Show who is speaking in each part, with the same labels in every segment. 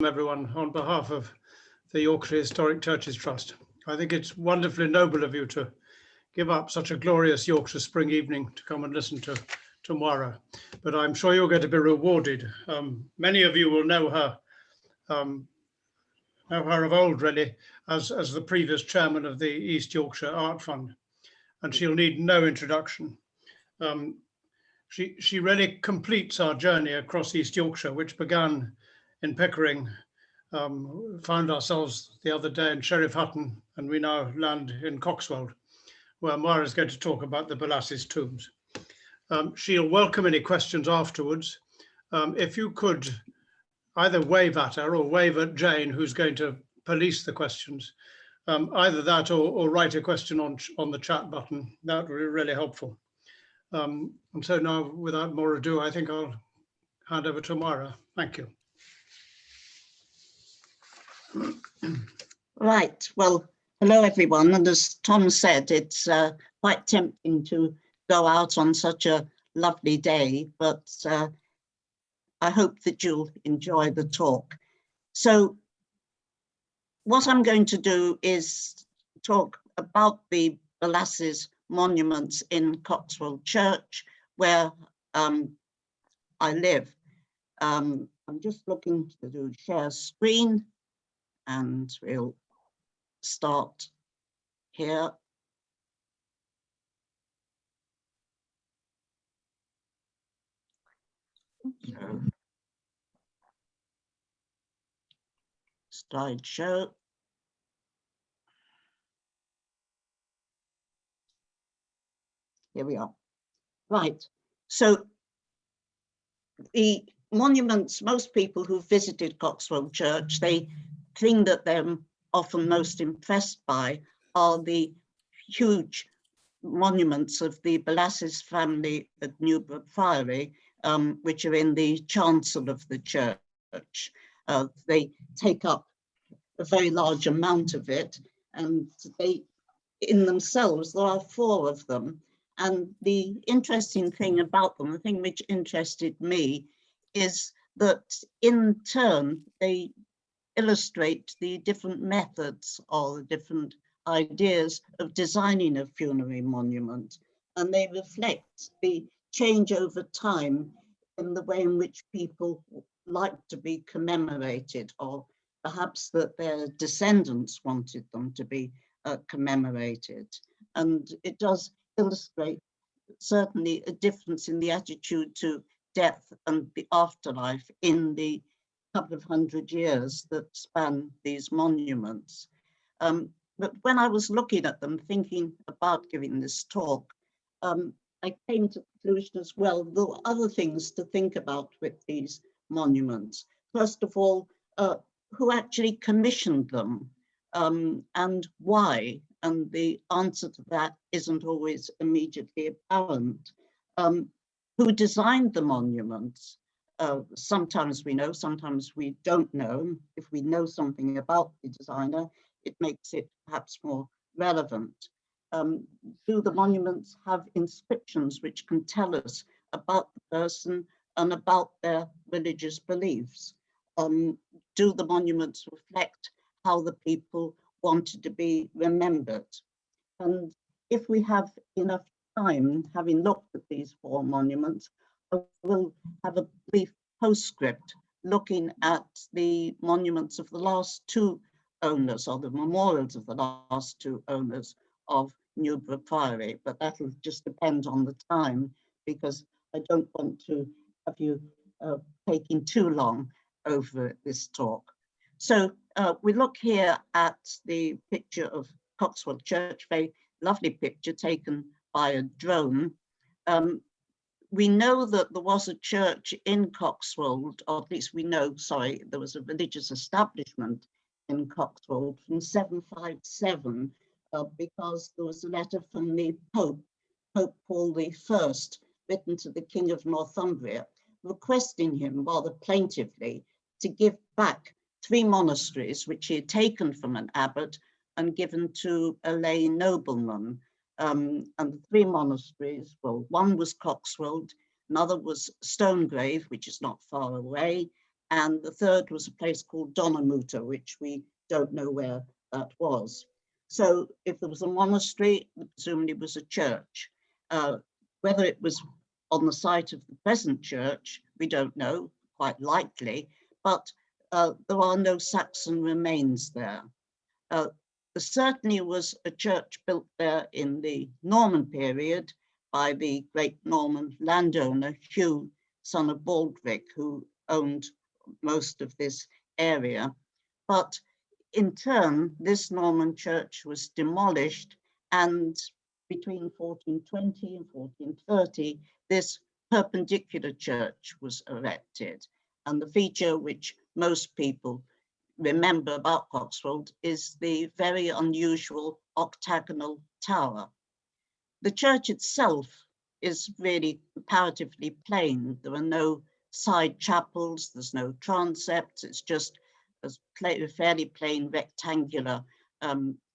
Speaker 1: Everyone, on behalf of the Yorkshire Historic Churches Trust. I think it's wonderfully noble of you to give up such a glorious Yorkshire spring evening to come and listen to Moira, but I'm sure you're going to be rewarded. Many of you will know her of old, really, as the previous chairman of the East Yorkshire Art Fund, and she'll need no introduction. She really completes our journey across East Yorkshire, which began in Pickering, found ourselves the other day in Sheriff Hutton, and we now land in Coxwold, where Moira is going to talk about the Belasyse tombs. She'll welcome any questions afterwards. If you could either wave at her or wave at Jane, who's going to police the questions, either that or write a question on the chat button, that would be really helpful. And so now, without more ado, I think I'll hand over to Moira. Thank you.
Speaker 2: Right, well, hello everyone, and as Tom said, it's quite tempting to go out on such a lovely day, but I hope that you'll enjoy the talk. So what I'm going to do is talk about the Belasyse monuments in Coxwold Church, where I live. I'm just looking to do share screen, and we'll start here. So, slideshow. Here we are. Right, so the monuments, most people who visited Coxwold Church, the thing that they're often most impressed by are the huge monuments of the Belasyse family at Newburgh Priory, which are in the chancel of the church. They take up a very large amount of it, and they, in themselves, there are 4 of them. And the interesting thing about them, the thing which interested me, is that in turn, they illustrate the different methods or the different ideas of designing a funerary monument. And they reflect the change over time in the way in which people like to be commemorated, or perhaps that their descendants wanted them to be commemorated. And it does illustrate certainly a difference in the attitude to death and the afterlife in the couple of 100 years that span these monuments. But when I was looking at them, thinking about giving this talk, I came to the conclusion as well, there were other things to think about with these monuments. First of all, who actually commissioned them and why? And the answer to that isn't always immediately apparent. Who designed the monuments? Sometimes we know, sometimes we don't know. If we know something about the designer, it makes it perhaps more relevant. Do the monuments have inscriptions which can tell us about the person and about their religious beliefs? Do the monuments reflect how the people wanted to be remembered? And if we have enough time, having looked at these 4 monuments, I will have a brief postscript looking at the monuments of the last 2 owners, or the memorials of the last 2 owners of Newburgh Priory, but that will just depend on the time, because I don't want to have you taking too long over this talk. So we look here at the picture of Coxwold Church, very lovely picture taken by a drone. We know that there was a church in Coxwold, or at least we know, sorry, there was a religious establishment in Coxwold from 757, because there was a letter from the Pope Paul I, written to the King of Northumbria, requesting him rather plaintively to give back 3 monasteries which he had taken from an abbot and given to a lay nobleman. And the 3 monasteries, well, one was Coxwold, another was Stonegrave, which is not far away, and the third was a place called Donamuta, which we don't know where that was. So if there was a monastery, presumably it was a church. Whether it was on the site of the present church, we don't know, quite likely, but there are no Saxon remains there. There certainly was a church built there in the Norman period by the great Norman landowner, Hugh, son of Baldric, who owned most of this area. But in turn, this Norman church was demolished, and between 1420 and 1430, this perpendicular church was erected. And the feature which most people remember about Coxwold is the very unusual octagonal tower. The church itself is really comparatively plain. There are no side chapels, there's no transepts, it's just a fairly plain rectangular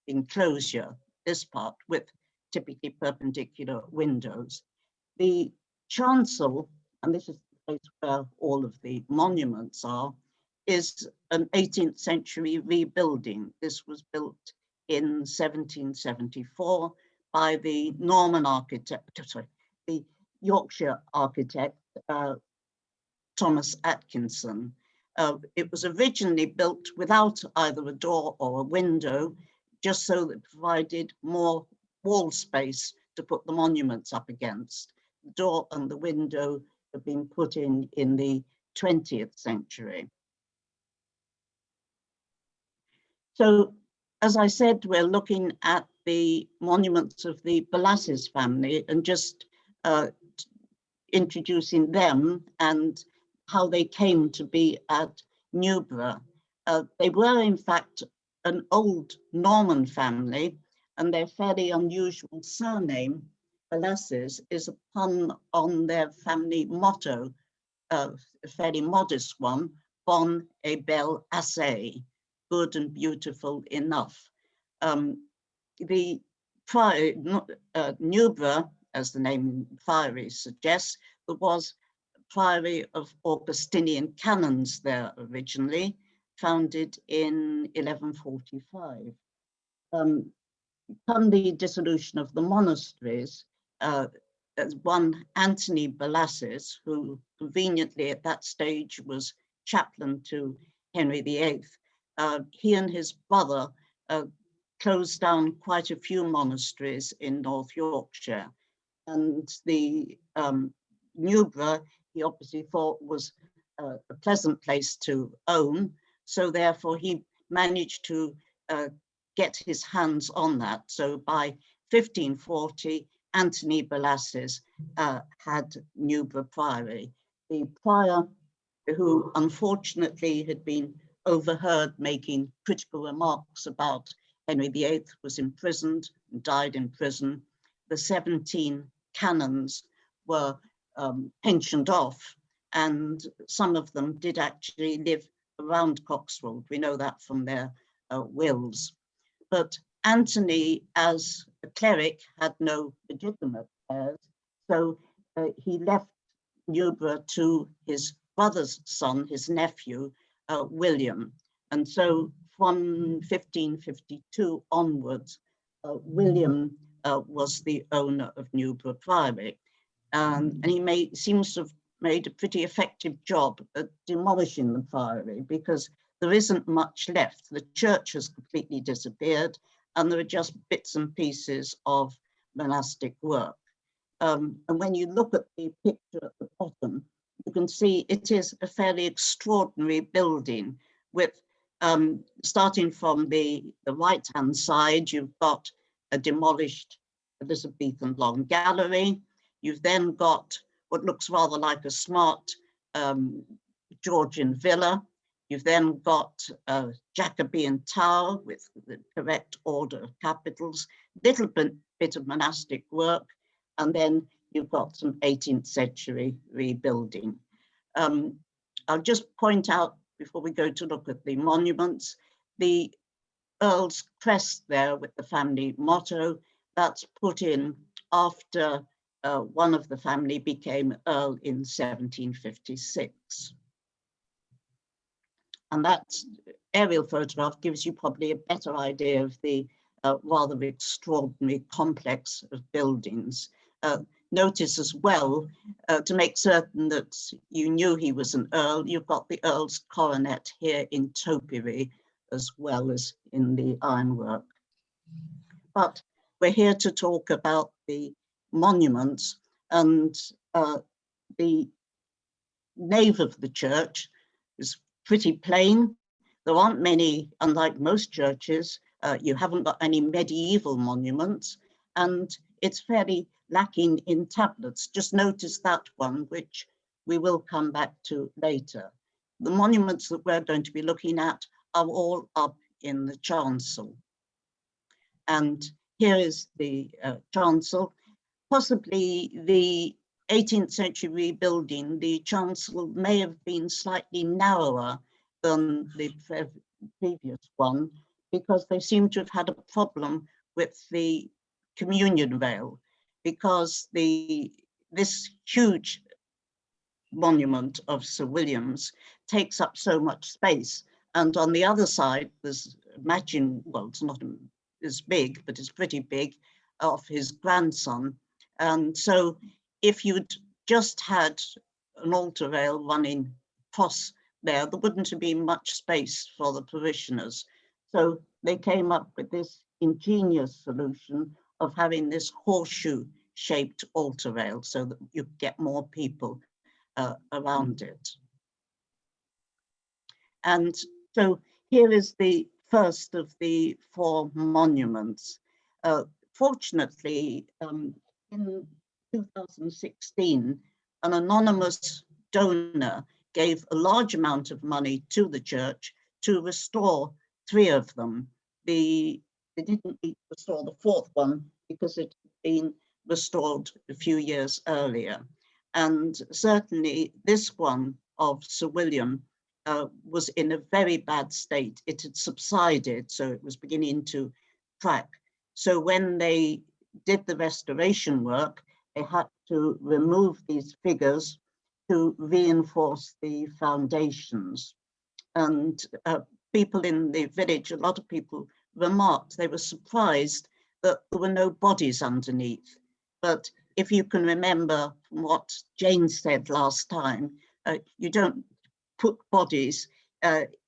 Speaker 2: enclosure, this part, with typically perpendicular windows. The chancel, and this is the place where all of the monuments are, is an 18th century rebuilding. This was built in 1774 by the Norman architect, sorry, the Yorkshire architect, Thomas Atkinson. It was originally built without either a door or a window, just so that it provided more wall space to put the monuments up against. The door and the window have been put in the 20th century. So, as I said, we're looking at the monuments of the Belasyse family and just introducing them and how they came to be at Newburgh. They were, in fact, an old Norman family, and their fairly unusual surname, Belasyse, is a pun on their family motto, a fairly modest one, Bon et belle assez, good and beautiful enough. The Newburgh, as the name Priory suggests, there was a priory of Augustinian canons there originally, founded in 1145. Upon the dissolution of the monasteries, one Anthony Belasyse, who conveniently at that stage was chaplain to Henry VIII, he and his brother closed down quite a few monasteries in North Yorkshire. And the Newburgh, he obviously thought was a pleasant place to own. So therefore he managed to get his hands on that. So by 1540, Anthony Belasyse had Newburgh Priory. The prior, who unfortunately had been overheard making critical remarks about Henry VIII, was imprisoned and died in prison. The 17 canons were pensioned off, and some of them did actually live around Coxwold. We know that from their wills. But Anthony, as a cleric, had no legitimate heirs, so he left Newburgh to his brother's son, his nephew, William. And so from 1552 onwards, William was the owner of Newburgh Priory. And he seems to have made a pretty effective job at demolishing the priory, because there isn't much left. The church has completely disappeared, and there are just bits and pieces of monastic work. And when you look at the picture at the bottom, you can see it is a fairly extraordinary building with, starting from the right-hand side, you've got a demolished Elizabethan long gallery. You've then got what looks rather like a smart Georgian villa. You've then got a Jacobean tower with the correct order of capitals, little bit of monastic work, and then you've got some 18th century rebuilding. I'll just point out before we go to look at the monuments, the Earl's crest there with the family motto, that's put in after one of the family became Earl in 1756. And that aerial photograph gives you probably a better idea of the rather extraordinary complex of buildings. Notice as well, to make certain that you knew he was an earl, you've got the earl's coronet here in topiary as well as in the ironwork. But we're here to talk about the monuments, and the nave of the church is pretty plain. There aren't many, unlike most churches, you haven't got any medieval monuments, and it's fairly lacking in tablets. Just notice that one, which we will come back to later. The monuments that we're going to be looking at are all up in the chancel. And here is the chancel. Possibly the 18th century rebuilding, the chancel may have been slightly narrower than the previous one, because they seem to have had a problem with the communion rail, because this huge monument of Sir William's takes up so much space. And on the other side, there's matching, well, it's not as big, but it's pretty big, of his grandson. And so if you'd just had an altar rail running across there, there wouldn't have been much space for the parishioners. So they came up with this ingenious solution of having this horseshoe-shaped altar rail so that you get more people around it. And so here is the first of the 4 monuments. Fortunately, in 2016, an anonymous donor gave a large amount of money to the church to restore 3 of them. They didn't restore the 4th one because it had been restored a few years earlier. And certainly this one of Sir William was in a very bad state. It had subsided, so it was beginning to crack. So when they did the restoration work, they had to remove these figures to reinforce the foundations. And people in the village, a lot of people remarked they were surprised that there were no bodies underneath. But if you can remember what Jane said last time, you don't put bodies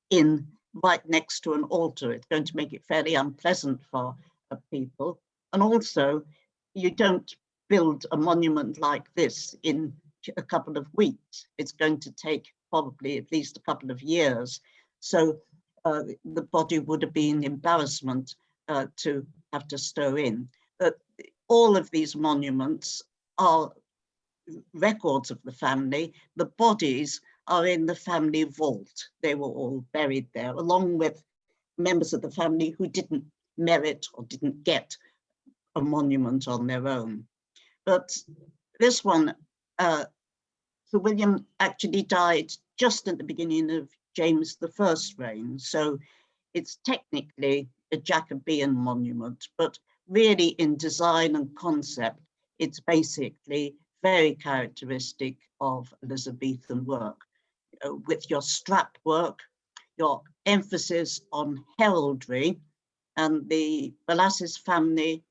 Speaker 2: in right next to an altar. It's going to make it fairly unpleasant for people. And also, you don't build a monument like this in a couple of weeks. It's going to take probably at least a couple of years. So the body would have been embarrassment to have to stow in. But all of these monuments are records of the family. The bodies are in the family vault. They were all buried there, along with members of the family who didn't merit or didn't get a monument on their own. But this one, Sir William actually died just at the beginning of James I's reign. So it's technically a Jacobean monument, but really in design and concept, it's basically very characteristic of Elizabethan work. With your strap work, your emphasis on heraldry, and the Belasyse family,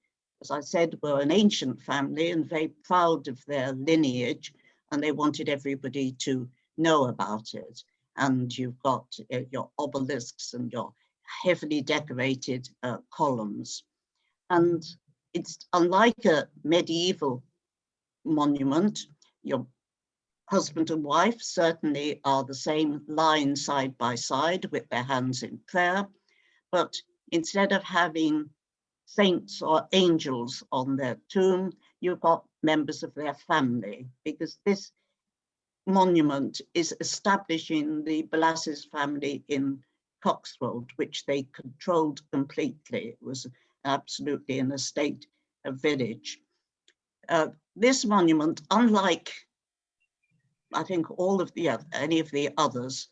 Speaker 2: as I said, were an ancient family and very proud of their lineage, and they wanted everybody to know about it. And you've got your obelisks and your heavily decorated columns. And it's unlike a medieval monument. Your husband and wife certainly are the same line side by side with their hands in prayer, but instead of having saints or angels on their tomb, you've got members of their family, because this monument is establishing the Belasyse family in Coxwold, which they controlled completely. It was absolutely an estate, a village. This monument, unlike I think all of any of the others,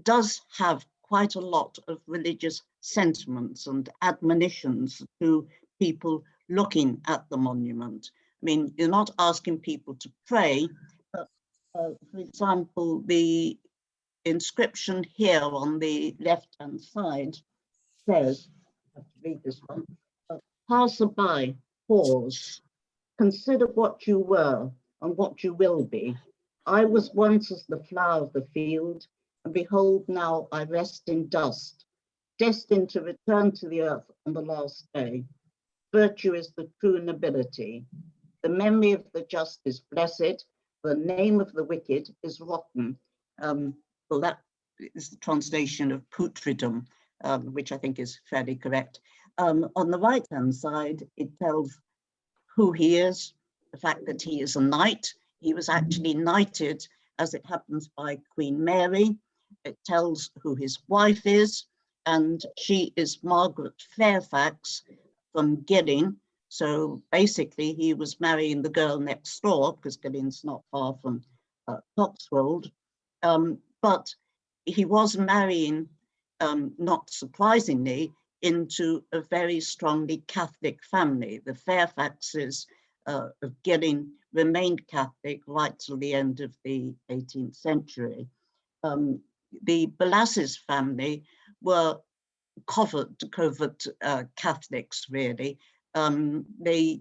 Speaker 2: does have quite a lot of religious sentiments and admonitions to people looking at the monument. I mean, you're not asking people to pray, but for example, the inscription here on the left-hand side says, I have to read this one, passer-by, pause, consider what you were and what you will be. I was once as the flower of the field, and behold, now I rest in dust, destined to return to the earth on the last day. Virtue is the true nobility. The memory of the just is blessed. The name of the wicked is rotten. Well, that is the translation of putridum, which I think is fairly correct. On the right-hand side, it tells who he is, the fact that he is a knight. He was actually knighted, as it happens, by Queen Mary. It tells who his wife is, and she is Margaret Fairfax from Gilling. So basically, he was marrying the girl next door, because Gilling's not far from Coxwold. But he was marrying, not surprisingly, into a very strongly Catholic family. The Fairfaxes of Gilling remained Catholic right till the end of the 18th century. The Belasyse family were covert Catholics, really. They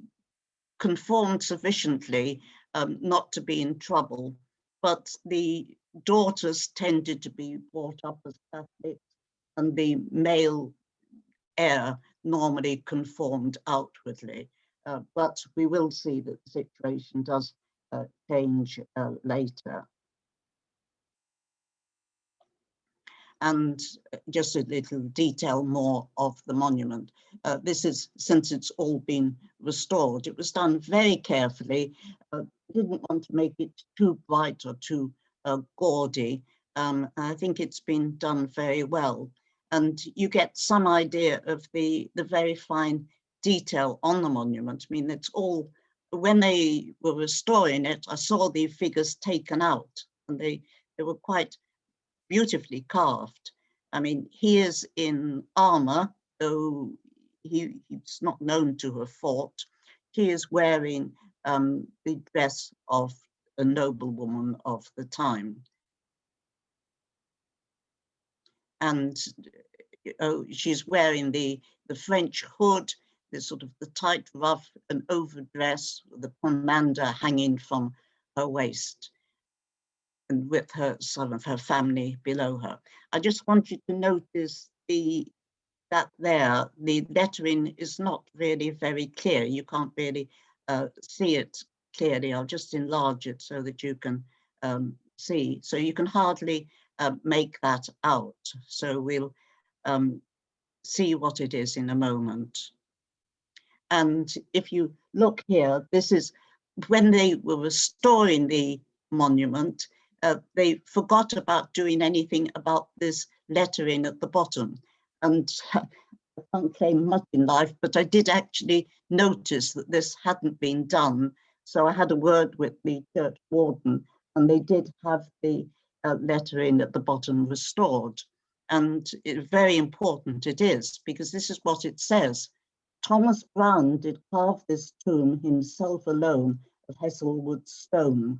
Speaker 2: conformed sufficiently not to be in trouble, but the daughters tended to be brought up as Catholics, and the male heir normally conformed outwardly. But we will see that the situation does change later. And just a little detail more of the monument. This is, since it's all been restored, it was done very carefully. Didn't want to make it too bright or too gaudy. I think it's been done very well. And you get some idea of the very fine detail on the monument. I mean, it's all, when they were restoring it, I saw the figures taken out, and they were quite beautifully carved. I mean, he is in armor, though he's not known to have fought. He is wearing the dress of a noblewoman of the time. And she's wearing the French hood, the sort of the tight ruff and overdress, the pomander hanging from her waist, and with her, some of her family below her. I just want you to notice that there, the lettering is not really very clear. You can't really see it clearly. I'll just enlarge it so that you can see. So you can hardly make that out. So we'll see what it is in a moment. And if you look here, this is when they were restoring the monument, they forgot about doing anything about this lettering at the bottom. And I can't claim much in life, but I did actually notice that this hadn't been done. So I had a word with the church warden, and they did have the lettering at the bottom restored. And very important it is, because this is what it says. Thomas Brown did carve this tomb himself alone of Hesselwood stone.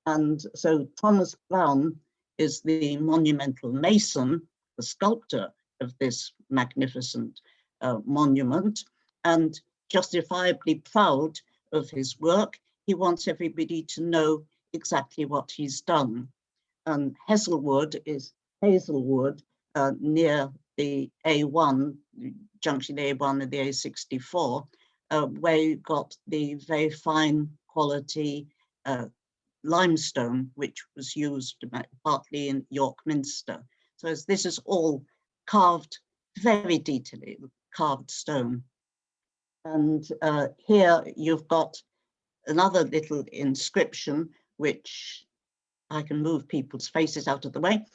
Speaker 2: And so Thomas Brown is the monumental mason, the sculptor of this magnificent monument, and justifiably proud of his work. He wants everybody to know exactly what he's done. And Hesselwood is Hazelwood, near the A1, junction A1 and the A64, where you got the very fine quality limestone, which was used partly in York Minster. So this is all carved, very detailedly, carved stone. And here you've got another little inscription, which I can move people's faces out of the way.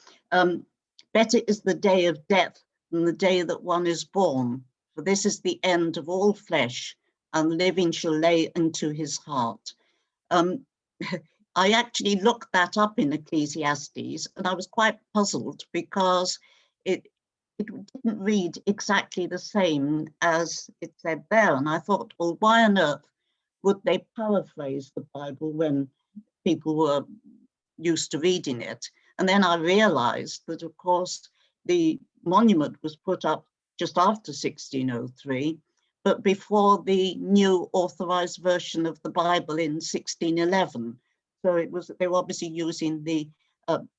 Speaker 2: Better is the day of death than the day that one is born, for this is the end of all flesh, and living shall lay into his heart. I actually looked that up in Ecclesiastes, and I was quite puzzled because it didn't read exactly the same as it said there. And I thought, well, why on earth would they paraphrase the Bible when people were used to reading it? And then I realized that, of course, the monument was put up just after 1603, but before the new authorized version of the Bible in 1611. So it was, they were obviously using the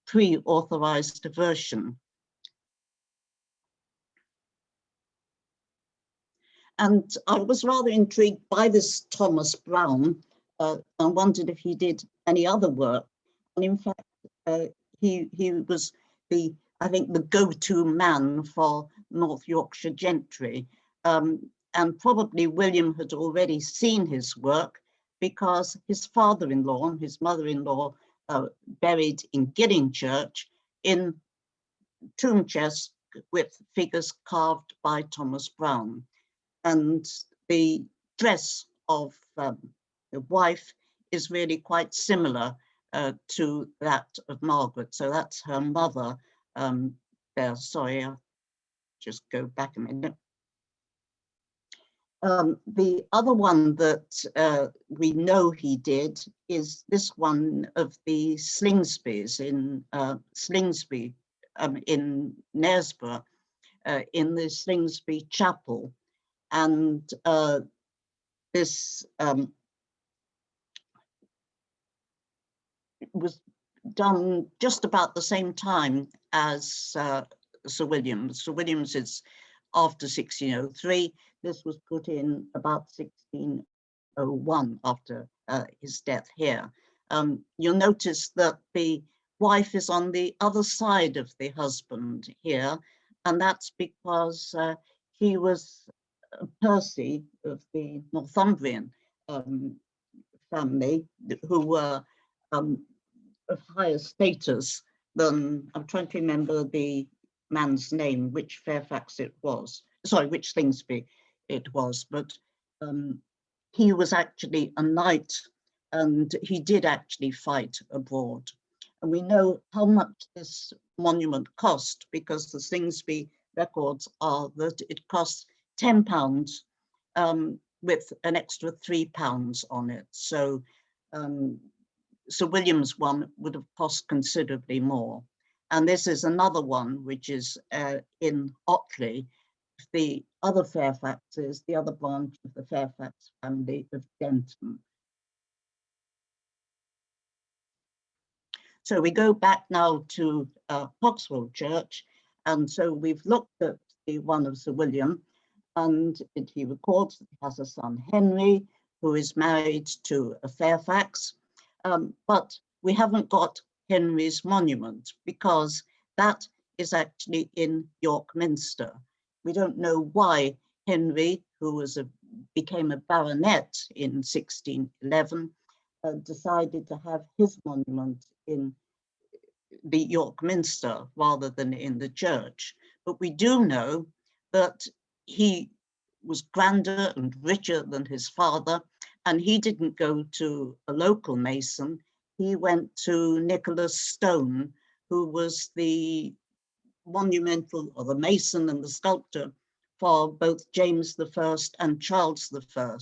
Speaker 2: pre-authorized version. And I was rather intrigued by this Thomas Brown and wondered if he did any other work. And in fact, he was the, I think, the go-to man for North Yorkshire gentry. And probably William had already seen his work because his father-in-law and his mother-in-law buried in Gidding Church in tomb chests with figures carved by Thomas Brown. And the dress of the wife is really quite similar to that of Margaret. So that's her mother there. Sorry, I'll just go back a minute. The other one that we know he did is this one of the Slingsbys in Slingsby in Knaresborough, in the Slingsby Chapel. And this was done just about the same time as Sir William's. Sir William's is after 1603. This was put in about 1601 after his death here. You'll notice that the wife is on the other side of the husband here, and that's because he was Percy of the Northumbrian family, who were of higher status than, I'm trying to remember the man's name, which Fairfax it was, sorry, which Slingsby it was, but he was actually a knight and he did actually fight abroad. And we know how much this monument cost because the Slingsby records are that it cost £10 with an extra £3 on it. So Sir William's one would have cost considerably more. And this is another one which is in Otley. The other Fairfaxes, the other branch of the Fairfax family of Denton. So we go back now to Coxwold Church. And so we've looked at the one of Sir William, and he records that he has a son, Henry, who is married to a Fairfax. But we haven't got Henry's monument because that is actually in York Minster. We don't know why Henry, who was became a baronet in 1611, decided to have his monument in the York Minster rather than in the church. But we do know that he was grander and richer than his father, and he didn't go to a local mason. He went to Nicholas Stone, who was the monumental, or the mason and the sculptor for both James I and Charles I.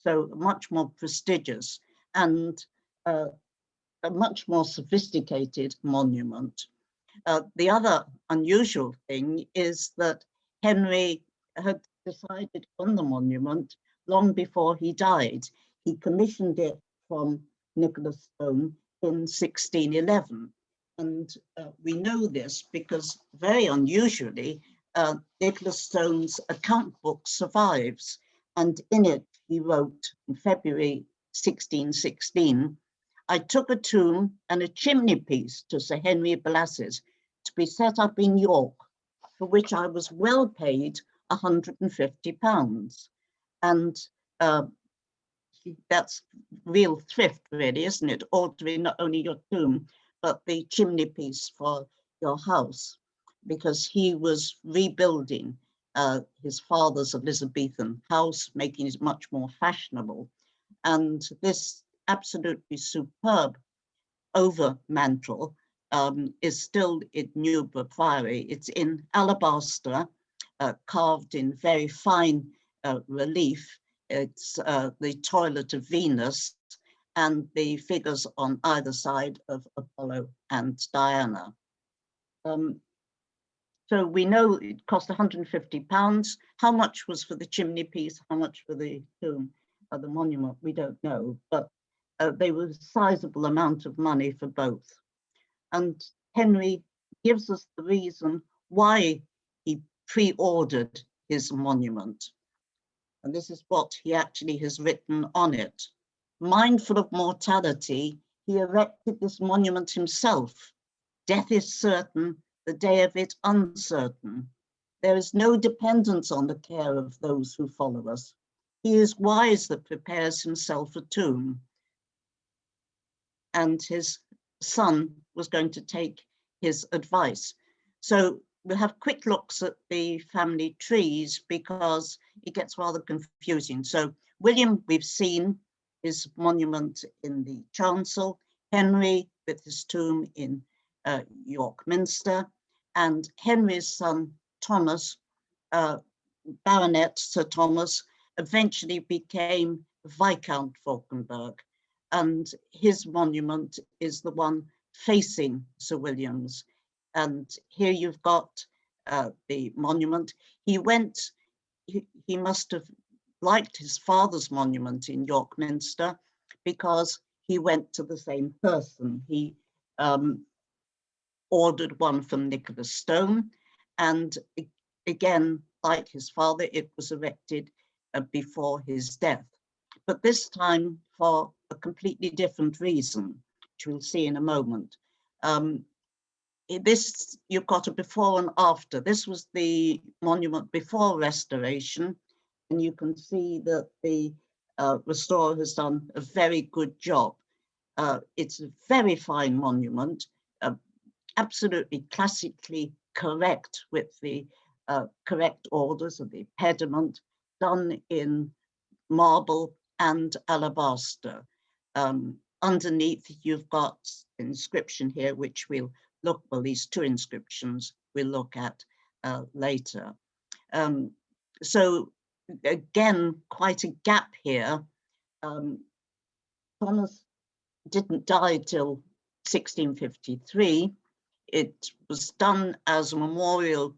Speaker 2: So much more prestigious and a much more sophisticated monument. The other unusual thing is that Henry had decided on the monument long before he died. He commissioned it from Nicholas Stone in 1611. And we know this because very unusually, Nicholas Stone's account book survives. And in it, he wrote in February 1616, "I took a tomb and a chimney piece to Sir Henry Belasyse to be set up in York, for which I was well paid £150. And that's real thrift, really, isn't it? Altering not only your tomb, but the chimney piece for your house, because he was rebuilding his father's Elizabethan house, making it much more fashionable. And this absolutely superb over mantle is still in Newburgh Priory. It's in alabaster, carved in very fine relief. It's the toilet of Venus, and the figures on either side of Apollo and Diana. So we know it cost £150. How much was for the chimney piece? How much for the tomb or the monument? We don't know, but they were a sizable amount of money for both. And Henry gives us the reason why he pre-ordered his monument. And this is what he actually has written on it. Mindful of mortality, he erected this monument himself. Death is certain, the day of it uncertain. There is no dependence on the care of those who follow us. He is wise that prepares himself a tomb. And his son was going to take his advice. So we'll have quick looks at the family trees because it gets rather confusing. So William, we've seen his monument in the chancel, Henry with his tomb in York Minster, and Henry's son Thomas, Baronet Sir Thomas, eventually became Viscount Falkenberg, and his monument is the one facing Sir William's. And here you've got the monument. He must have liked his father's monument in York Minster because he went to the same person. He ordered one from Nicholas Stone, and again, like his father, it was erected before his death, but this time for a completely different reason, which we'll see in a moment. This, you've got a before and after. This was the monument before restoration, and you can see that the restorer has done a very good job. It's a very fine monument, absolutely classically correct with the correct orders of the pediment, done in marble and alabaster. Underneath, you've got inscription here, which we'll look, well, these two inscriptions we'll look at later. So again, quite a gap here. Thomas didn't die till 1653. It was done as a memorial,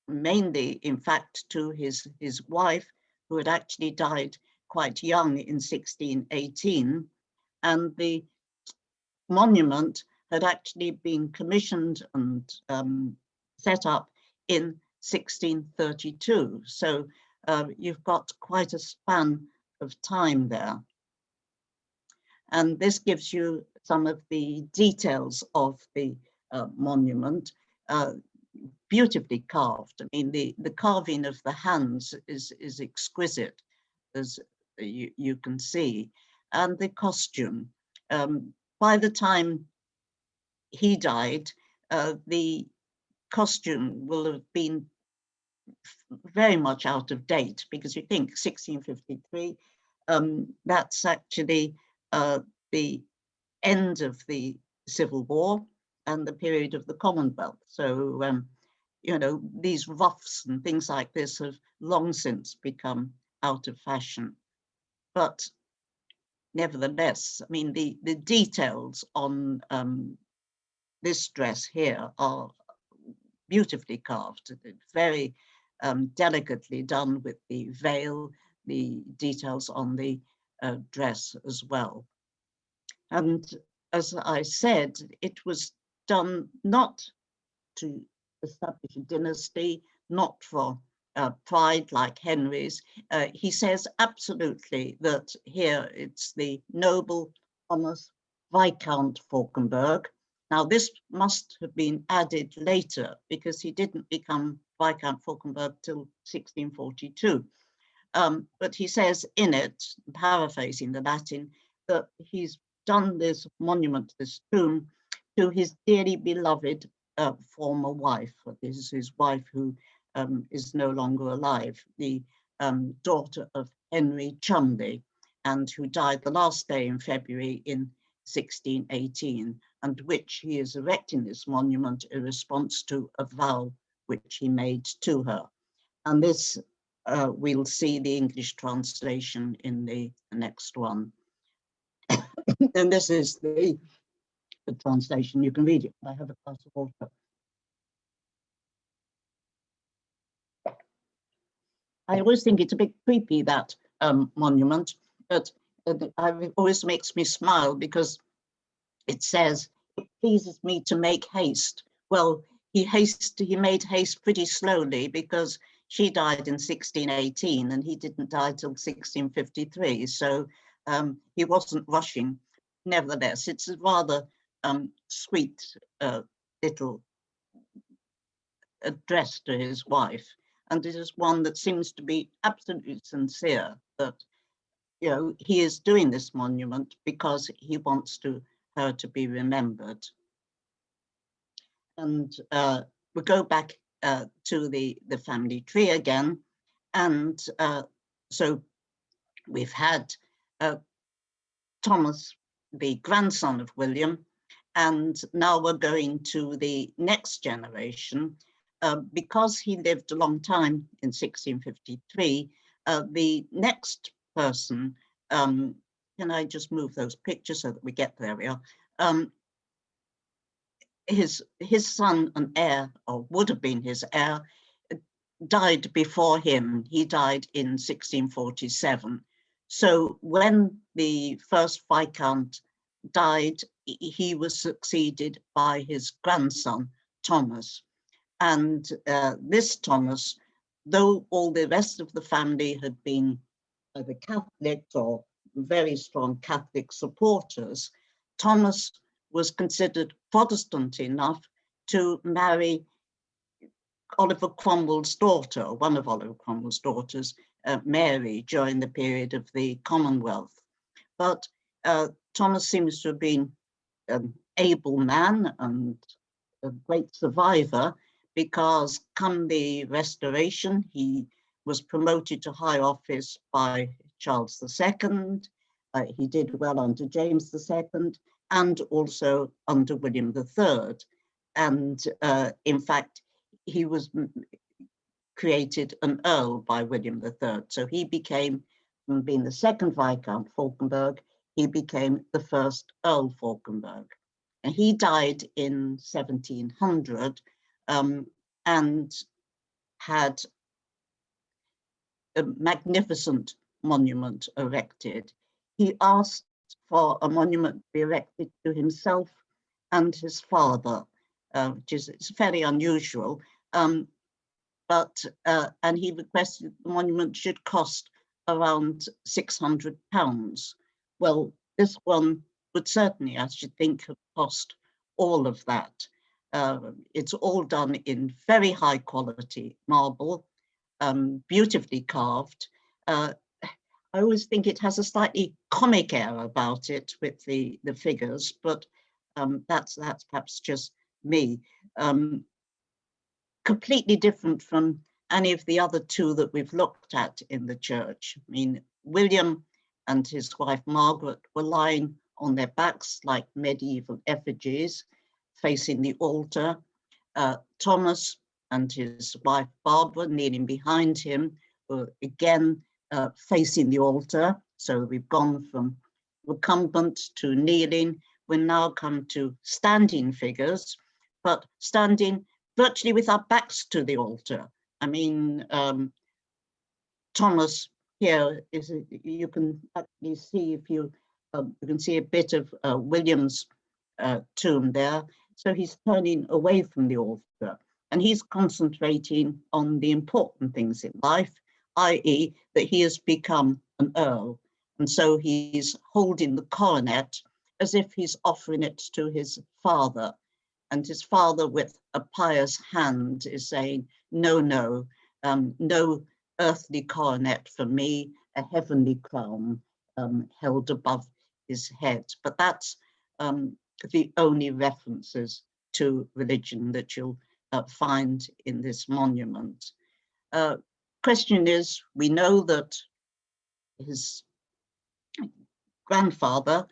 Speaker 2: mainly, in fact, to his wife, who had actually died quite young in 1618. And the monument had actually been commissioned and set up in 1632. So you've got quite a span of time there. And this gives you some of the details of the monument, beautifully carved. I mean, the carving of the hands is exquisite, as you can see. And the costume. By the time he died, the costume will have been very much out of date, because you think 1653, that's actually the end of the Civil War and the period of the Commonwealth. So, you know, these ruffs and things like this have long since become out of fashion. But nevertheless, I mean, the details on this dress here are beautifully carved, very delicately done with the veil, the details on the dress as well. And as I said, it was done not to establish a dynasty, not for pride like Henry's. He says absolutely that here it's the noble Thomas Viscount Falkenberg. Now this must have been added later, because he didn't become Viscount Falkenberg till 1642. But he says in it, paraphrasing the Latin, that he's done this monument, this tomb, to his dearly beloved former wife. This is his wife who is no longer alive, the daughter of Henry Chumley, and who died the last day in February in 1618, and which he is erecting this monument in response to a vow which he made to her. And this, we'll see the English translation in the next one. And this is the translation. You can read it. I have a glass of water. I always think it's a bit creepy, that monument, but it always makes me smile because it says, "It pleases me to make haste." Well, he made haste pretty slowly, because she died in 1618 and he didn't die till 1653. So he wasn't rushing. Nevertheless, it's a rather sweet little address to his wife. And it is one that seems to be absolutely sincere, that, you know, he is doing this monument because he wants her to be remembered. And we go back to the family tree again. And so we've had Thomas, the grandson of William, and now we're going to the next generation. Because he lived a long time in 1653, the next person, can I just move those pictures so that we get there? We are. His son and heir, or would have been his heir, died before him. He died in 1647. So when the first Viscount died, he was succeeded by his grandson, Thomas. And this Thomas, though all the rest of the family had been either Catholics or very strong Catholic supporters, Thomas was considered Protestant enough to marry Oliver Cromwell's daughter, one of Oliver Cromwell's daughters, Mary, during the period of the Commonwealth. But Thomas seems to have been an able man and a great survivor, because come the Restoration, he was promoted to high office by Charles II. He did well under James II and also under William III. And in fact, he was created an earl by William III. So he became, from being the second Viscount Falkenberg, he became the first Earl Falkenberg. And he died in 1700 and had a magnificent monument erected. He asked for a monument to be erected to himself and his father, which is fairly unusual. And he requested the monument should cost around £600. Well, this one would certainly, I should think, have cost all of that. It's all done in very high quality marble, beautifully carved. I always think it has a slightly comic air about it with the figures, but that's perhaps just me. Completely different from any of the other two that we've looked at in the church. I mean, William and his wife Margaret were lying on their backs like medieval effigies, facing the altar. Thomas and his wife Barbara, kneeling behind him, were again facing the altar. So we've gone from recumbent to kneeling. We now come to standing figures, but standing virtually with our backs to the altar. I mean, Thomas here is, you can actually see, if you can see a bit of William's tomb there. So he's turning away from the altar and he's concentrating on the important things in life, i.e. that he has become an earl. And so he's holding the coronet as if he's offering it to his father. And his father, with a pious hand, is saying, no, no, no earthly coronet for me, a heavenly crown held above his head. But that's the only references to religion that you'll find in this monument. Question is, we know that his grandfather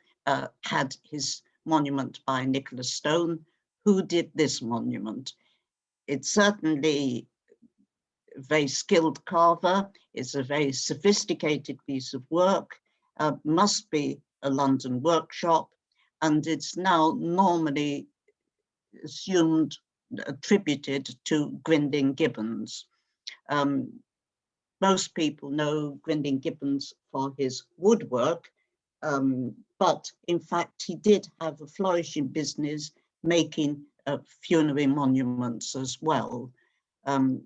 Speaker 2: had his monument by Nicholas Stone. Who did this monument? It's certainly a very skilled carver. It's a very sophisticated piece of work. Must be a London workshop, and it's now normally assumed, attributed to Grinding Gibbons. Most people know Grinding Gibbons for his woodwork, but in fact he did have a flourishing business making funerary monuments as well. And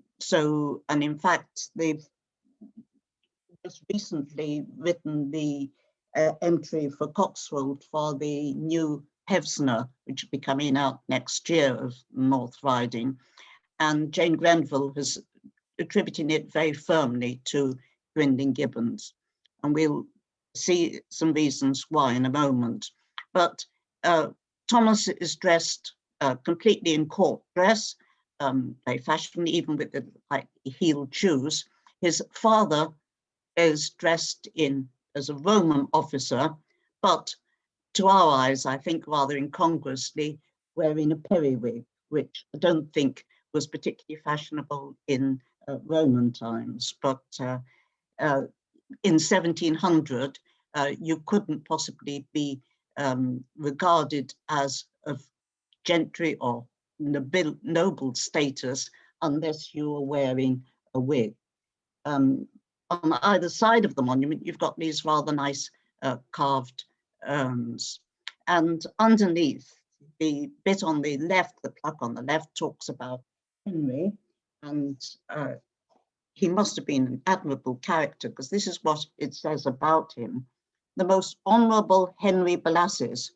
Speaker 2: in fact, they've just recently written the entry for Coxwold for the new Pevsner, which will be coming out next year, of North Riding. And Jane Grenville has attributing it very firmly to Grinding Gibbons. And we'll see some reasons why in a moment. But Thomas is dressed completely in court dress, very fashionable, even with the like heeled shoes. His father is dressed in as a Roman officer, but to our eyes, I think rather incongruously, wearing a periwig, which I don't think was particularly fashionable in Roman times. But in 1700, you couldn't possibly be regarded as of gentry or noble status unless you were wearing a wig. On either side of the monument, you've got these rather nice carved urns. And underneath, the bit on the left, the plaque on the left, talks about Henry, and he must have been an admirable character, because this is what it says about him: the most honourable Henry Belasyse,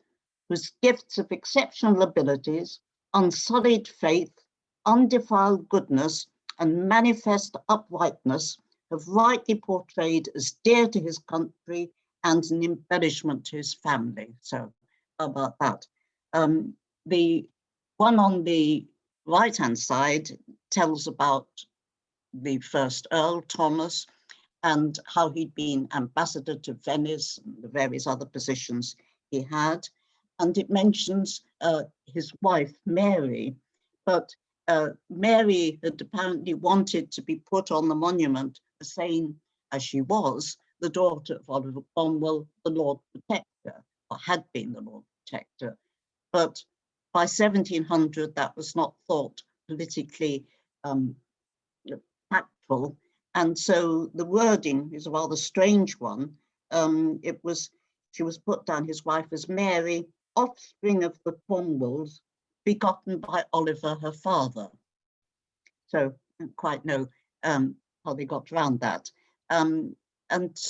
Speaker 2: whose gifts of exceptional abilities, unsullied faith, undefiled goodness, and manifest uprightness have rightly portrayed as dear to his country and an embellishment to his family. So how about that? The one on the right-hand side tells about the first Earl, Thomas, and how he'd been ambassador to Venice and the various other positions he had. And it mentions his wife, Mary, but Mary had apparently wanted to be put on the monument the same as she was, the daughter of Oliver Cromwell, the Lord Protector, or had been the Lord Protector. But by 1700, that was not thought politically tactful. And so the wording is a rather strange one. She was put down, his wife, as Mary, offspring of the Cromwells, begotten by Oliver, her father. So I don't quite know how they got around that. And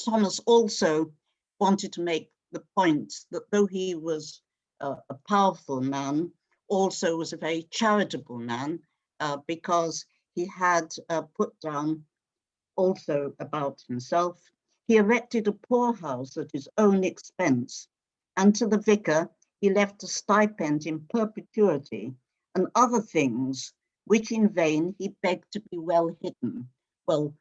Speaker 2: Thomas also wanted to make the point that though he was a powerful man, also was a very charitable man, because he had put down also about himself: he erected a poorhouse at his own expense, and to the vicar he left a stipend in perpetuity, and other things which in vain he begged to be well hidden. Well,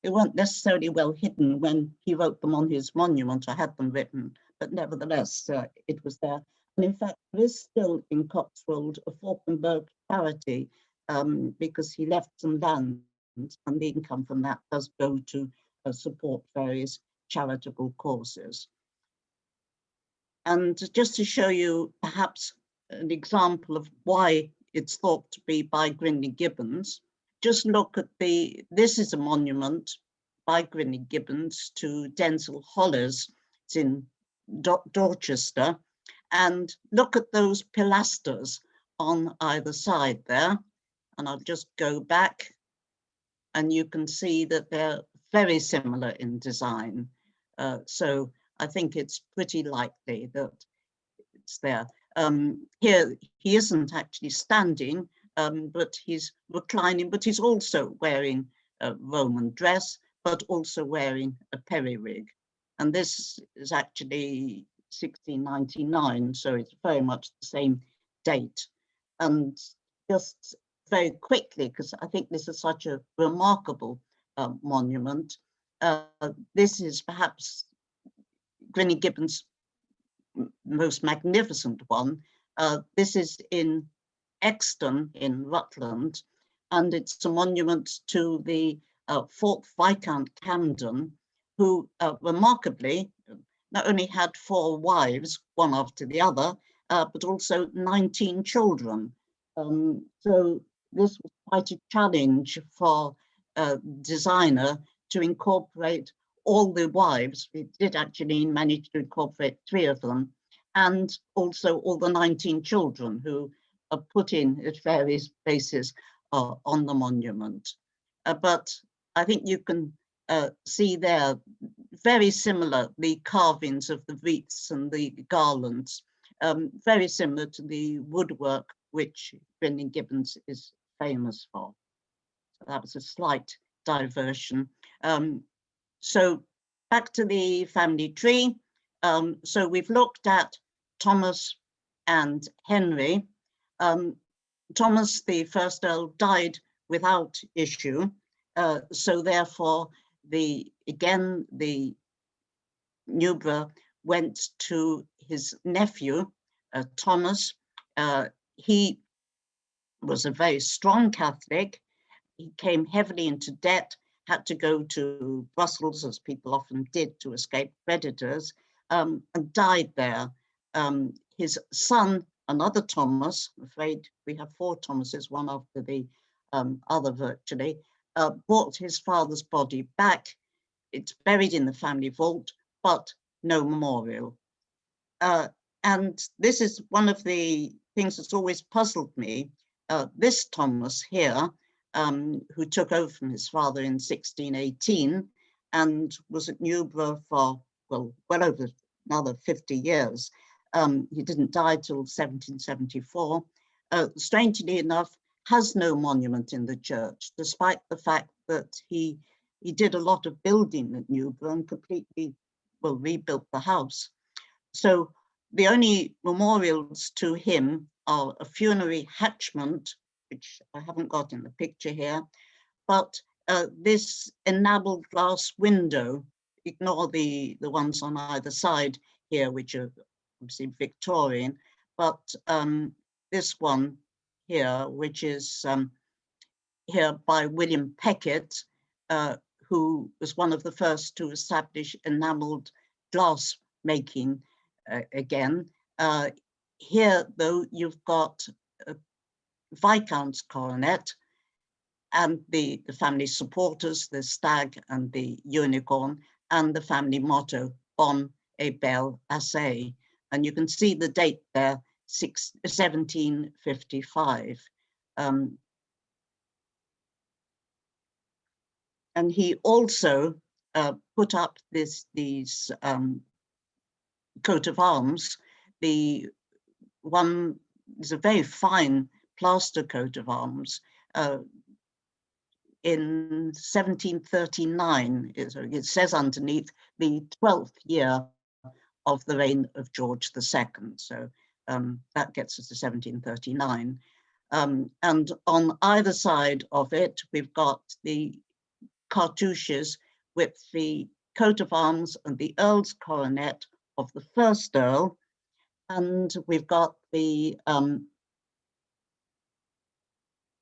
Speaker 2: they weren't necessarily well hidden when he wrote them on his monument or had them written, but nevertheless, it was there. And in fact, there is still in Coxwold a Falkenberg charity, because he left some land, and the income from that does go to support various charitable causes. And just to show you perhaps an example of why it's thought to be by Grinding Gibbons, just look at this is a monument by Grinding Gibbons to Denzil Hollis. It's in Dorchester. And look at those pilasters on either side there. And I'll just go back, and you can see that they're very similar in design. So I think it's pretty likely that it's there. Here, he isn't actually standing, but he's reclining, but he's also wearing a Roman dress, but also wearing a periwig. And this is actually 1699, so it's very much the same date. And just very quickly, because I think this is such a remarkable monument, this is perhaps Grinding Gibbons' most magnificent one. This is in Exton in Rutland, and it's a monument to the 4th Viscount Camden, who remarkably not only had 4 wives, one after the other, but also 19 children. So this was quite a challenge for a designer to incorporate all the wives. We did actually manage to incorporate 3 of them, and also all the 19 children who are put in at various places on the monument. But I think you can see there, very similar, the carvings of the wreaths and the garlands, very similar to the woodwork which Brendan Gibbons is famous for. So that was a slight diversion. So back to the family tree. So we've looked at Thomas and Henry. Thomas, the first Earl, died without issue. So therefore, the Newburgh went to his nephew, Thomas. He was a very strong Catholic. He came heavily into debt, had to go to Brussels, as people often did, to escape creditors, and died there. His son, another Thomas, I'm afraid we have 4 Thomases, one after the other virtually, brought his father's body back. It's buried in the family vault, but no memorial. And this is one of the things that's always puzzled me. This Thomas here, who took over from his father in 1618 and was at Newburgh for, well over another 50 years. He didn't die till 1774. Strangely enough, has no monument in the church, despite the fact that he did a lot of building at Newburgh and completely, rebuilt the house. So the only memorials to him are a funerary hatchment, which I haven't got in the picture here, but this enameled glass window, ignore the ones on either side here, which are obviously Victorian, but this one here, which is here by William Peckett, who was one of the first to establish enameled glass making again. Here, though, you've got a Viscount's coronet and the family supporters, the stag and the unicorn, and the family motto, Bon et Belasyse. And you can see the date there, 1755. And he also put up these coat of arms. The one is a very fine plaster coat of arms. In 1739, it says underneath, the 12th year of the reign of George II. So that gets us to 1739. And on either side of it, we've got the cartouches with the coat of arms and the Earl's coronet of the first Earl. And we've got the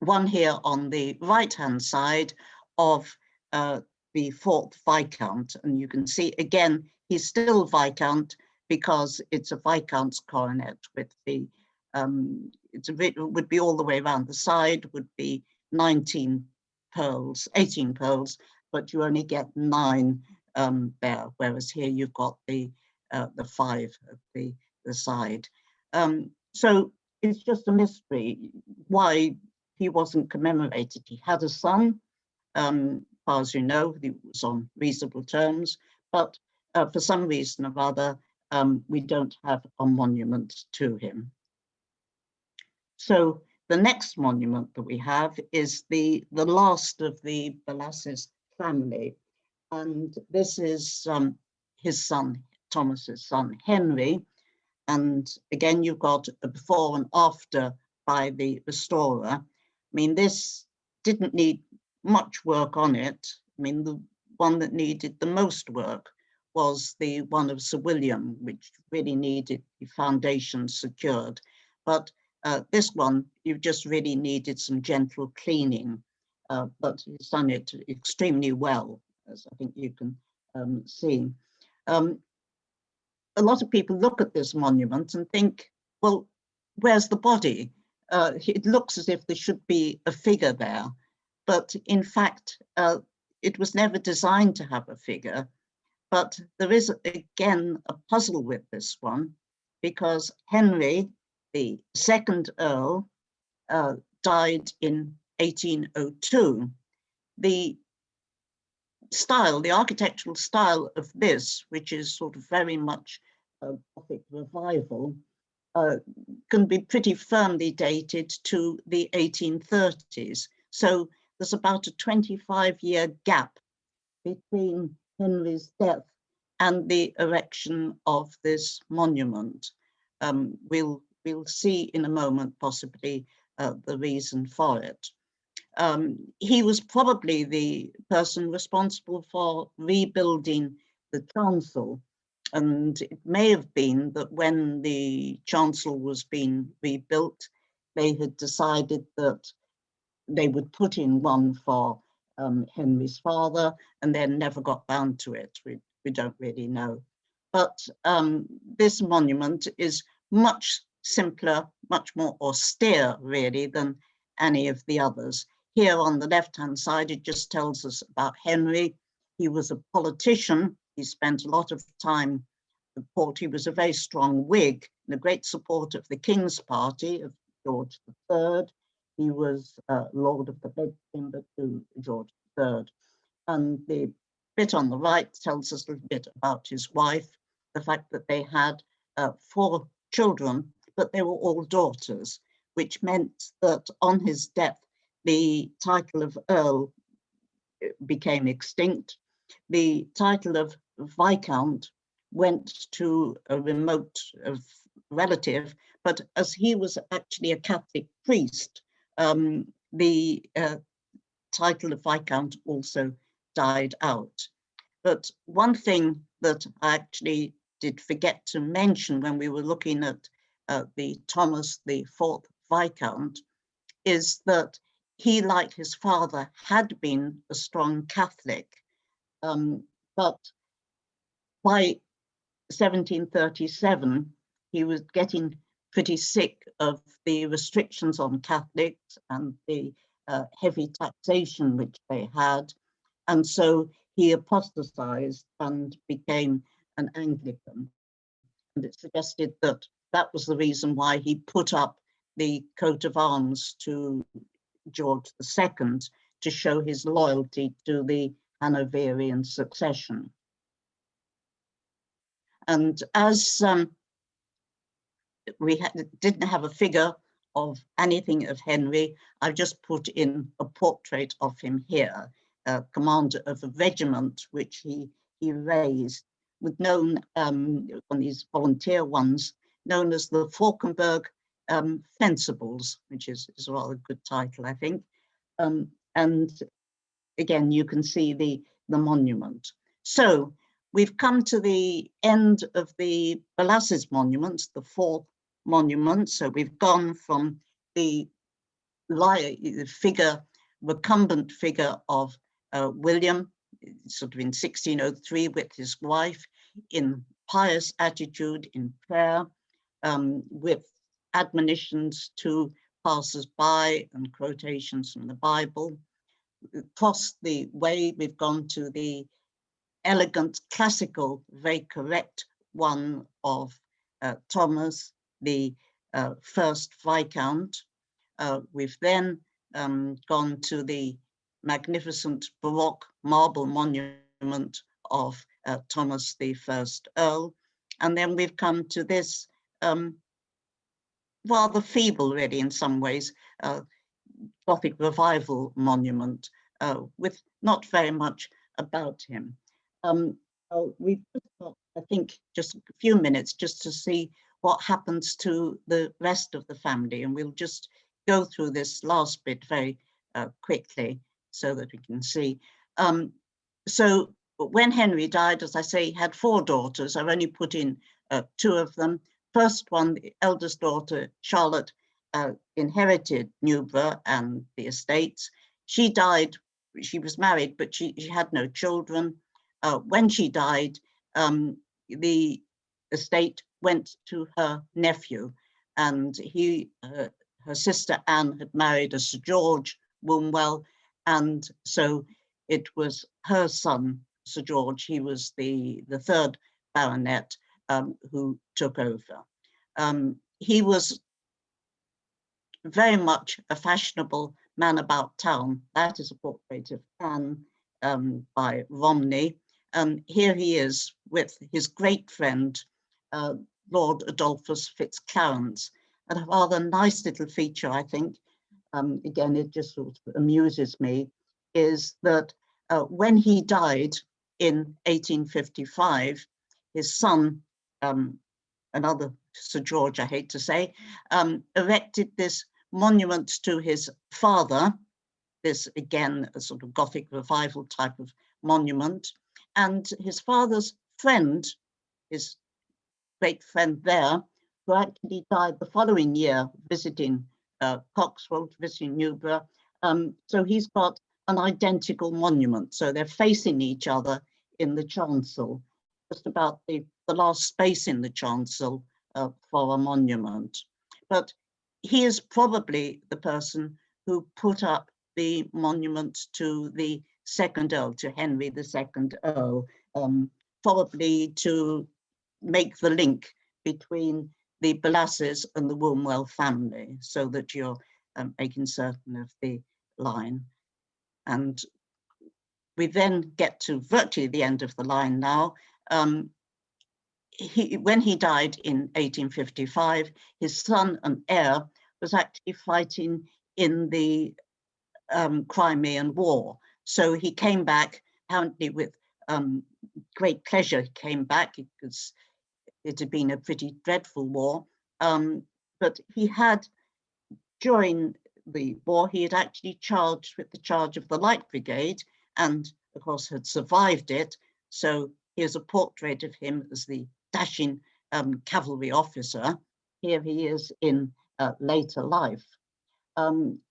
Speaker 2: one here on the right-hand side of the 4th Viscount. And you can see, again, he's still Viscount because it's a Viscount's coronet with the, it would be all the way around the side, would be 18 pearls, but you only get 9 there, whereas here you've got the 5 at the side. So it's just a mystery why he wasn't commemorated. He had a son, as far as you know, he was on reasonable terms, but for some reason or other, we don't have a monument to him. So the next monument that we have is the last of the Belasyse family. And this is his son, Thomas's son, Henry. And again, you've got a before and after by the restorer. I mean, this didn't need much work on it. I mean, the one that needed the most work was the one of Sir William, which really needed the foundation secured. But this one, you just really needed some gentle cleaning, but he's done it extremely well, as I think you can see. a lot of people look at this monument and think, well, where's the body? It looks as if there should be a figure there, but in fact, it was never designed to have a figure. But there is, again, a puzzle with this one, because Henry, the second Earl, died in 1802. The style, the architectural style of this, which is sort of very much a Gothic revival, can be pretty firmly dated to the 1830s. So there's about a 25-year gap between Henry's death and the erection of this monument. We'll see in a moment possibly the reason for it. He was probably the person responsible for rebuilding the chancel, and it may have been that when the chancel was being rebuilt, they had decided that they would put in one for Henry's father, and then never got round to it. We don't really know. But this monument is much simpler, much more austere, really, than any of the others. Here on the left-hand side, it just tells us about Henry. He was a politician. He spent a lot of time at court. He was a very strong Whig and a great supporter of the King's party of George III. He was Lord of the Bedchamber to George III. And the bit on the right tells us a little bit about his wife, the fact that they had 4 children, but they were all daughters, which meant that on his death, the title of Earl became extinct. The title of Viscount went to a remote relative, but as he was actually a Catholic priest, the title of Viscount also died out. But one thing that I actually did forget to mention when we were looking at the Thomas the 4th Viscount is that he, like his father, had been a strong Catholic, but by 1737, he was getting pretty sick of the restrictions on Catholics and the heavy taxation which they had. And so he apostatized and became an Anglican. And it suggested that that was the reason why he put up the coat of arms to George II to show his loyalty to the Hanoverian succession. And as we didn't have a figure of anything of Henry, I've just put in a portrait of him here, commander of a regiment which he raised, with known on these volunteer ones, known as the Falkenberg Fencibles, which is a rather good title, I think. And again, you can see the monument. So we've come to the end of the Belasyse monuments, the 4th monument. So we've gone from the figure, recumbent figure of William, sort of in 1603 with his wife, in pious attitude, in prayer, with admonitions to passers-by and quotations from the Bible. Across the way, we've gone to the elegant, classical, very correct one of Thomas, the 1st Viscount. We've then gone to the magnificent Baroque marble monument of Thomas the 1st Earl. And then we've come to this rather feeble, really, in some ways, Gothic revival monument with not very much about him. We've just got, I think, just a few minutes just to see what happens to the rest of the family, and we'll just go through this last bit very quickly so that we can see. So when Henry died, as I say, he had 4 daughters. I've only put in 2 of them. First one, the eldest daughter, Charlotte, inherited Newburgh and the estates. She died, she was married, but she had no children. When she died, the estate went to her nephew, and her sister Anne had married a Sir George Wombwell, and so it was her son, Sir George. He was the third baronet who took over. He was very much a fashionable man about town. That is a portrait of Anne by Romney. Here he is with his great friend, Lord Adolphus Fitzclarence. And a rather nice little feature, I think, again, it just sort of amuses me, is that when he died in 1855, his son, another Sir George, I hate to say, erected this monument to his father, this again, a sort of Gothic revival type of monument, and his father's friend, his great friend there, who actually died the following year visiting Coxwold, visiting Newburgh. So he's got an identical monument. So they're facing each other in the chancel, just about the last space in the chancel for a monument. But he is probably the person who put up the monument to the second Earl, to Henry II Earl, probably to make the link between the Belasyse and the Wombwell family, so that you're making certain of the line. And we then get to virtually the end of the line now. When he died in 1855, his son and heir was actually fighting in the Crimean War. So he came back, apparently with great pleasure. He came back because it had been a pretty dreadful war. But he had, during the war, he had actually charged with the charge of the Light Brigade, and of course had survived it. So here's a portrait of him as the dashing cavalry officer. Here he is in later life.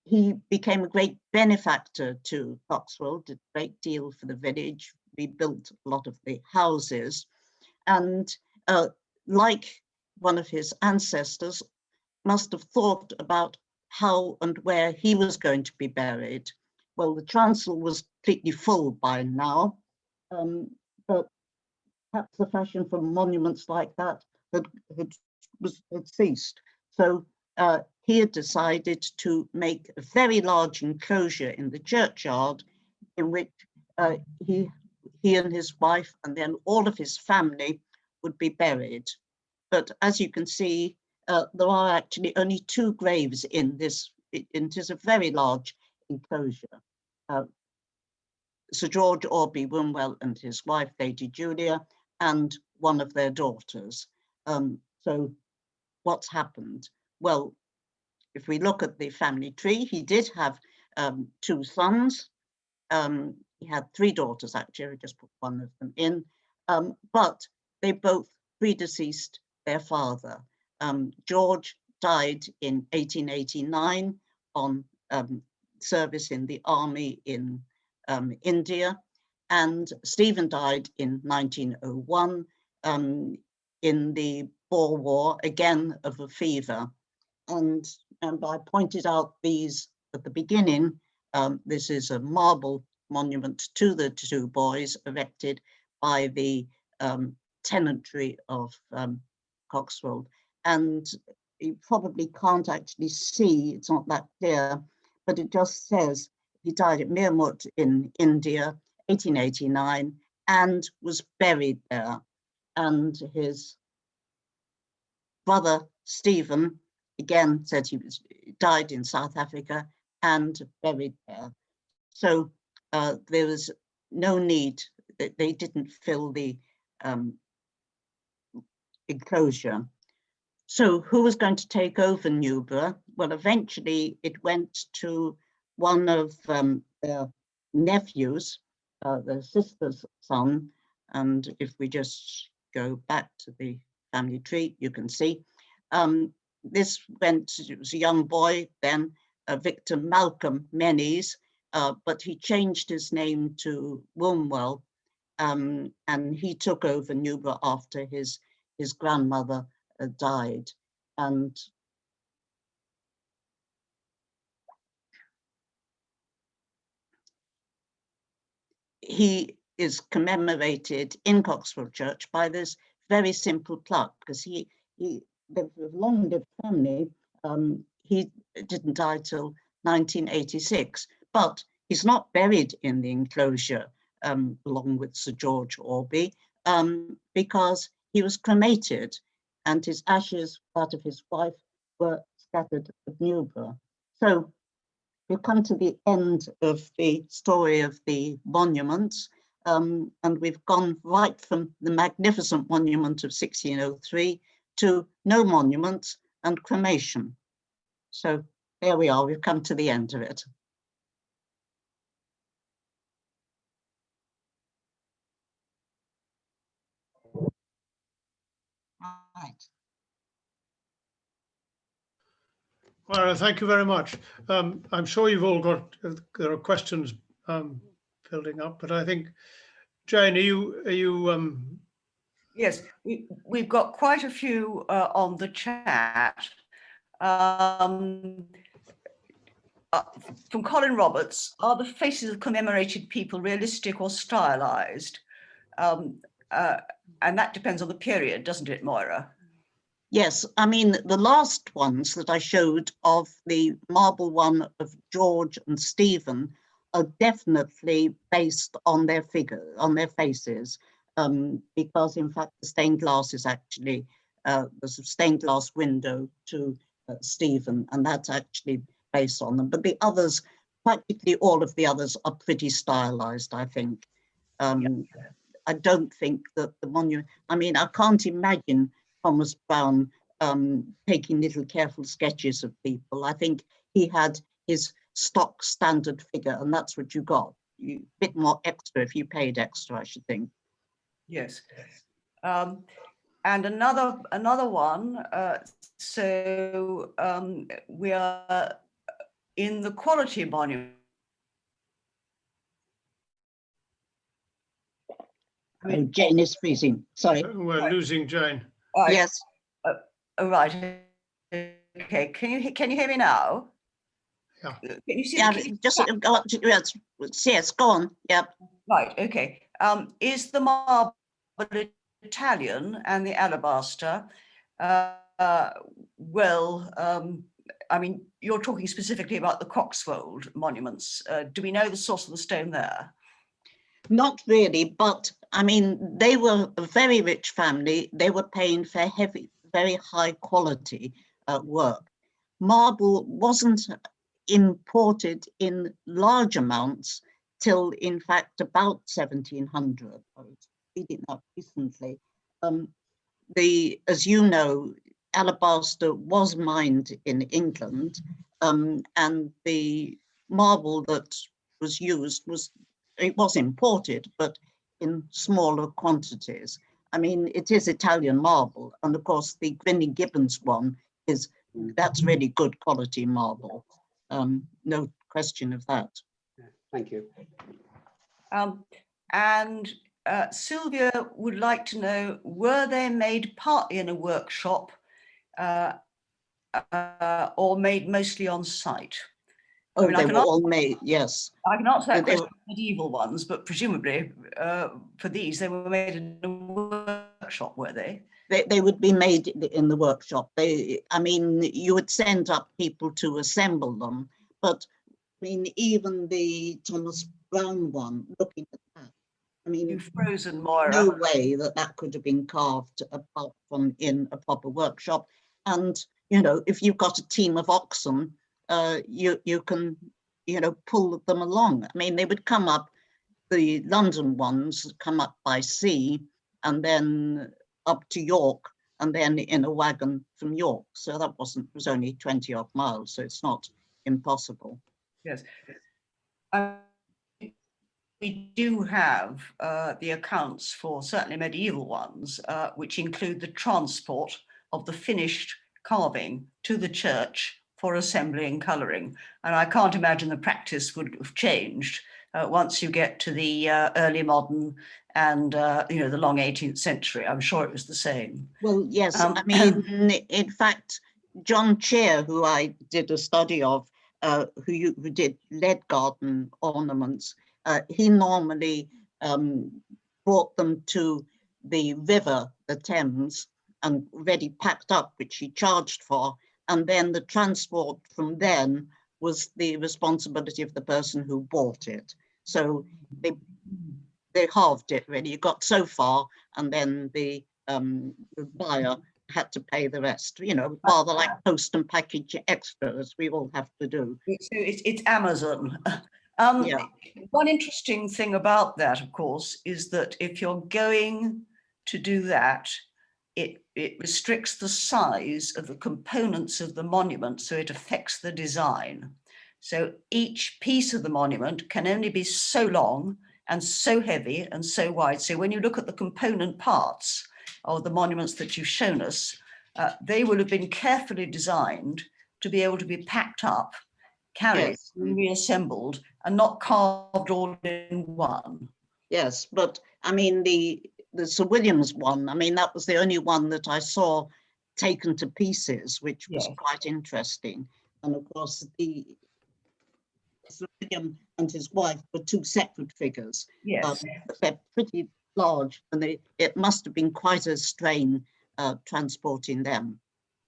Speaker 2: He became a great benefactor to Coxwold, did a great deal for the village, rebuilt a lot of the houses, and like one of his ancestors, must have thought about how and where he was going to be buried. Well, the chancel was completely full by now, but perhaps the fashion for monuments like that had ceased. So he had decided to make a very large enclosure in the churchyard, in which he and his wife and then all of his family would be buried. But as you can see, there are actually only 2 graves in this. It is a very large enclosure. Sir George Aubrey Wombwell and his wife, Lady Julia, and one of their daughters. So what's happened? Well, if we look at the family tree, he did have 2 sons. He had 3 daughters, actually. I just put one of them in, but they both predeceased their father. George died in 1889 on service in the army in India, and Stephen died in 1901 in the Boer War, again of a fever. And I pointed out these at the beginning. This is a marble monument to the 2 boys erected by the tenantry of Coxwold. And you probably can't actually see, it's not that clear, but it just says he died at Meermut in India, 1889, and was buried there. And his brother, Stephen, again said he died in South Africa and buried there. So there was no need, they didn't fill the enclosure. So who was going to take over Newburgh? Well, eventually it went to one of their nephews, their sister's son. And if we just go back to the family tree, you can see this it was a young boy then, Victor Malcolm Mennies, but he changed his name to Wombwell, and he took over Newburgh after his his grandmother died. And he is commemorated in Coxwold Church by this very simple plaque, because they were a long-lived family. He didn't die till 1986, but he's not buried in the enclosure along with Sir George Orby, because he was cremated and his ashes, that of his wife, were scattered at Newburgh. So we've come to the end of the story of the monuments, and we've gone right from the magnificent monument of 1603 to no monuments and cremation. So there we are, we've come to the end of it. Right.
Speaker 1: Moira, thank you very much. I'm sure you've all got, there are questions building up, but I think, Jane, are you
Speaker 3: Yes, we've got quite a few on the chat. From Colin Roberts, are the faces of commemorated people realistic or stylized? And that depends on the period, doesn't it, Moira?
Speaker 2: Yes, I mean, the last ones that I showed of the marble one of George and Stephen are definitely based on their figure, on their faces, because in fact the stained glass is actually, there's a stained glass window to Stephen, and that's actually based on them. But the others, practically all of the others are pretty stylized, I think. I don't think that the monument, I mean, I can't imagine Thomas Brown taking little careful sketches of people. I think he had his stock standard figure, and that's what you got. A bit more extra if you paid extra, I should think.
Speaker 3: Yes. And another one, so we are in the quality monument.
Speaker 2: Oh, Jane is freezing, sorry.
Speaker 1: we're losing Jane?
Speaker 2: Yes.
Speaker 3: Right. Okay. Can you hear me now?
Speaker 1: Yeah.
Speaker 3: Can you see?
Speaker 2: Yeah, just go up to, yes, go on. Yep.
Speaker 3: Right. Okay. Is the marble Italian and the alabaster? Well, I mean, you're talking specifically about the Coxwold monuments. Do we know the source of the stone there?
Speaker 2: Not really, but I mean, they were a very rich family. They were paying for heavy, very high quality work. Marble wasn't imported in large amounts till, in fact, about 1700. I was reading that recently. As you know, alabaster was mined in England, and the marble that was used was imported, but in smaller quantities. I mean, it is Italian marble, and of course the Grinning Gibbons one that's really good quality marble. No question of that.
Speaker 4: Thank you.
Speaker 3: And Sylvia would like to know, were they made partly in a workshop or made mostly on site?
Speaker 2: Oh, I mean, they were all made, yes.
Speaker 3: I can answer that question for medieval ones, but presumably for these, they were made in a workshop, were they?
Speaker 2: They would be made in the workshop. I mean, you would send up people to assemble them, but I mean, even the Thomas Brown one, looking at that, I mean,
Speaker 3: you've frozen, Moira.
Speaker 2: No way that could have been carved apart from in a proper workshop. And, you know, if you've got a team of oxen, you can, you know, pull them along. I mean, they would come up, the London ones come up by sea and then up to York and then in a wagon from York. So that was only 20 odd miles, so it's not impossible.
Speaker 3: Yes. We do have the accounts for certainly medieval ones, which include the transport of the finished carving to the church for assembly and colouring. And I can't imagine the practice would have changed once you get to the early modern and, the long 18th century. I'm sure it was the same.
Speaker 2: Well, yes, I mean, in fact, John Cheer, who I did a study of, who did lead garden ornaments, he normally brought them to the river, the Thames, and ready packed up, which he charged for. And then the transport from then was the responsibility of the person who bought it. So they halved it really. You got so far, and then the buyer had to pay the rest. Rather like post and package extra, as we all have to do.
Speaker 3: It's Amazon.
Speaker 2: Yeah.
Speaker 3: One interesting thing about that, of course, is that if you're going to do that, it restricts the size of the components of the monument, so it affects the design. So each piece of the monument can only be so long and so heavy and so wide. So when you look at the component parts of the monuments that you've shown us, they will have been carefully designed to be able to be packed up, carried,
Speaker 2: Yes.
Speaker 3: reassembled, and not carved all in one.
Speaker 2: Yes, but I mean, the Sir William's one, I mean, that was the only one that I saw taken to pieces, which was quite interesting. And of course, the Sir William and his wife were two separate figures.
Speaker 3: Yes.
Speaker 2: But they're pretty large, and it must have been quite a strain transporting them.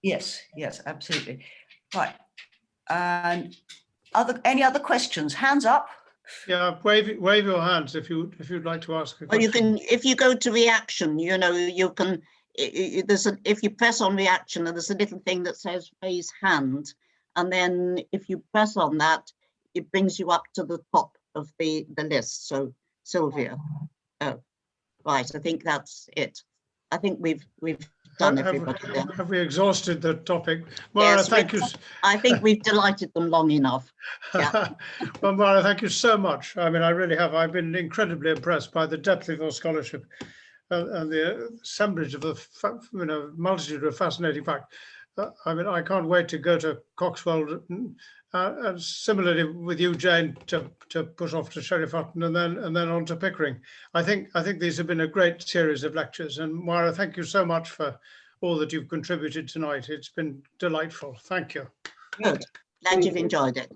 Speaker 3: Yes, absolutely. Right. And any other questions? Hands up.
Speaker 1: Yeah, wave your hands if you'd like to ask a question.
Speaker 2: Well, you can, if you go to reaction, you can. If you press on reaction, and there's a little thing that says raise hand, and then if you press on that, it brings you up to the top of the list. So Sylvia, right, I think that's it. I think we've done everybody there.
Speaker 1: Have we exhausted the topic? Moira,
Speaker 2: Yes,
Speaker 1: thank you.
Speaker 2: I think we've delighted them long enough. Yeah.
Speaker 1: Well, Moira, thank you so much. I mean, I really have. I've been incredibly impressed by the depth of your scholarship and the assemblage of the multitude of fascinating facts. I mean, I can't wait to go to Coxwold, and similarly with you, Jane, to push off to Sheriff Hutton and then on to Pickering. I think these have been a great series of lectures, and Moira, thank you so much for all that you've contributed tonight. It's been delightful. Thank you.
Speaker 2: Good. Glad you've enjoyed it.